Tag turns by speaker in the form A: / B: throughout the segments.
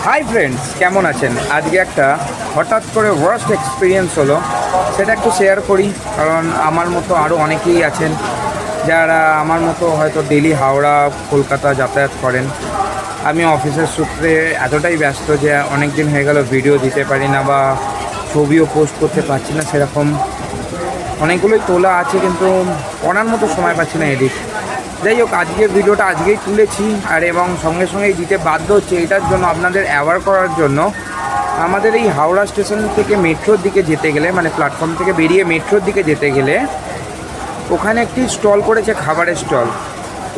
A: Hi friends, কেমন আছেন? আজকে একটা হঠাৎ করে ওয়ার্স্ট এক্সপিরিয়েন্স হলো, সেটা একটু শেয়ার করি। কারণ আমার মতো আরও অনেকেই আছেন যারা আমার মতো হয়তো ডেলি হাওড়া কলকাতা যাতায়াত করেন। আমি অফিসের সূত্রে এতটাই ব্যস্ত যে অনেক দিন হয়ে গেল ভিডিও দিতে পারি না বা ছবিও পোস্ট করতে পারছি না। সেরকম অনেকগুলোই তোলা আছে, কিন্তু পড়ার মতো সময় পাচ্ছি না এডিট। যাই হোক, আজকের ভিডিওটা আজকেই তুলেছি আর এবং সঙ্গে সঙ্গেই দিতে বাধ্য হচ্ছে। এটার জন্য আপনাদের অ্যাওয়ার করার জন্য, আমাদের এই হাওড়া স্টেশন থেকে মেট্রোর দিকে যেতে গেলে, মানে প্ল্যাটফর্ম থেকে বেরিয়ে মেট্রোর দিকে যেতে গেলে, ওখানে একটি স্টল করেছে, খাবারের স্টল।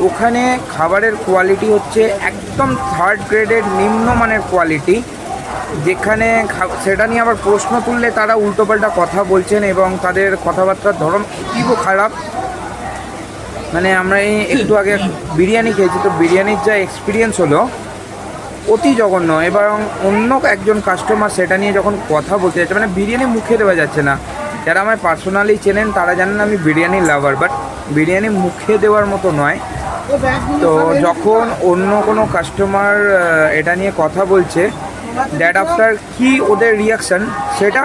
A: ওখানে খাবারের কোয়ালিটি হচ্ছে একদম থার্ড গ্রেডের নিম্নমানের কোয়ালিটি, যেখানে সেটা নিয়ে আবার প্রশ্ন তুললে তারা উল্টোপাল্টা কথা বলছেন এবং তাদের কথাবার্তার ধরন খুব খারাপ। মানে আমরা এই একটু আগে বিরিয়ানি খেয়েছি, তো বিরিয়ানির যা এক্সপিরিয়েন্স হলো অতি জঘন্য। এবং অন্য একজন কাস্টমার সেটা নিয়ে যখন কথা বলতে যাচ্ছে, মানে বিরিয়ানি মুখে দেওয়া যাচ্ছে না। যারা আমায় পার্সোনালি চেনেন তারা জানেন আমি বিরিয়ানির লাভার, বাট বিরিয়ানি মুখে দেওয়ার মতো নয়। তো যখন অন্য কোনো কাস্টমার এটা নিয়ে কথা বলছে, দ্যাট আফটার কি ওদের রিয়াকশান, সেটা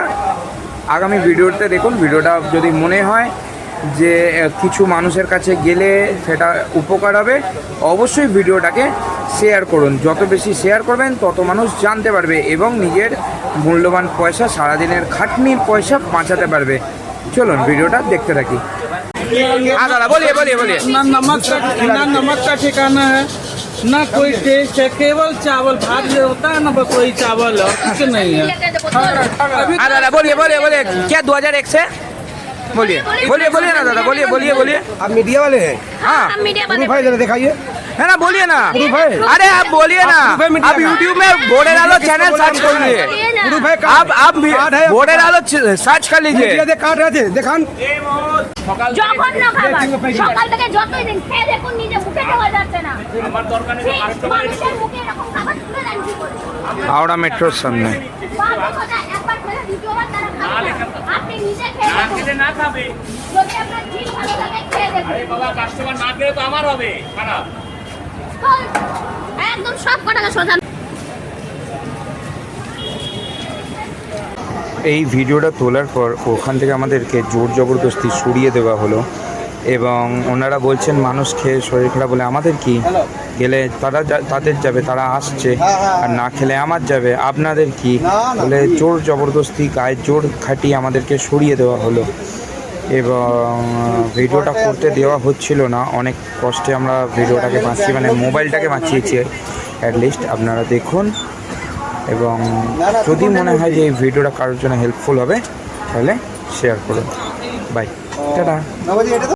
A: আগামী ভিডিওতে দেখুন। ভিডিওটা যদি মনে হয় যে কিছু মানুষের কাছে গেলে সেটা উপকার হবে, অবশ্যই ভিডিওটাকে শেয়ার করুন। যত বেশি শেয়ার করবেন তত মানুষ জানতে পারবে এবং নিজের মূল্যবান পয়সা, সারাদিনের খাটনির পয়সা বাঁচাতে পারবে। চলুন ভিডিওটা দেখতে থাকি। দাদা বলিয়ে বলিয়ে বলিए।
B: ना नमक का ठिकाना है, ना कोई टेस्ट है, केवल चावल भात जो होता है ना, बस वही चावल है और कुछ नहीं है।
A: दादा बोलिए बोलिए बोलिए, क्या 2001 से बोलिए बोलिए बोलिए ना दादा, बोलिए बोलिए बोलिए।
C: आप मीडिया वाले हैं?
A: हाँ
C: प्रूफ है, जरा दिखाइए।
A: है ना, बोलिए ना।
C: प्रूफ है?
A: अरे आप बोलिए ना,
C: आप मीडिया
A: आप
C: का।
A: यूट्यूब में बोर्डे डालो, चैनल सर्च कर लीजिए।
C: प्रूफ है?
A: आप
C: कार्ड है?
A: बोर्डे डालो, सर्च कर लीजिए।
C: मीडिया दे कार्ड रहते देखान।
D: যখন না খাবার সকাল থেকে যতই দিন খেয়ে দেখুন, নিজে মুখে দেওয়া যাচ্ছে না। আমার দরকার নেই, মানুষের মুখে এরকম খাবার তুলে দেন কি করে?
A: হাওড়া মেট্রোর সামনে
D: বাবা কথা একবার খেলে দ্বিতীয়বার তারা খাবে না। আপনি নিজে খেয়ে
E: না খেলে না খাবে।
D: যদি আপনার জিভ ভালো লাগে খেয়ে দেখুন।
E: আরে বাবা, কাস্টমার না খেলে তো আমার হবে খারাপ।
D: একদম সব কটাকে সোজা।
A: এই ভিডিওটা তোলার পর ওখান থেকে আমাদেরকে জোর জবরদস্তি সরিয়ে দেওয়া হলো এবং ওনারা বলছেন মানুষ খেয়ে শরীর খারাপ বলে আমাদের কি, গেলে তাদের যাবে, তারা আসছে, আর না খেলে আমার যাবে, আপনাদের কি বলে জোর জবরদস্তি গায়ে জোর খাটিয়ে আমাদেরকে সরিয়ে দেওয়া হলো। এবং ভিডিওটা করতে দেওয়া হচ্ছিল না, অনেক কষ্টে আমরা ভিডিওটাকে বাঁচিয়ে, মানে মোবাইলটাকে বাঁচিয়েছি অ্যাটলিস্ট। আপনারা দেখুন এবং যদি মনে হয় যে এই ভিডিওটা কারোর জন্য হেল্পফুল হবে তাহলে শেয়ার করুন। Bye, tata.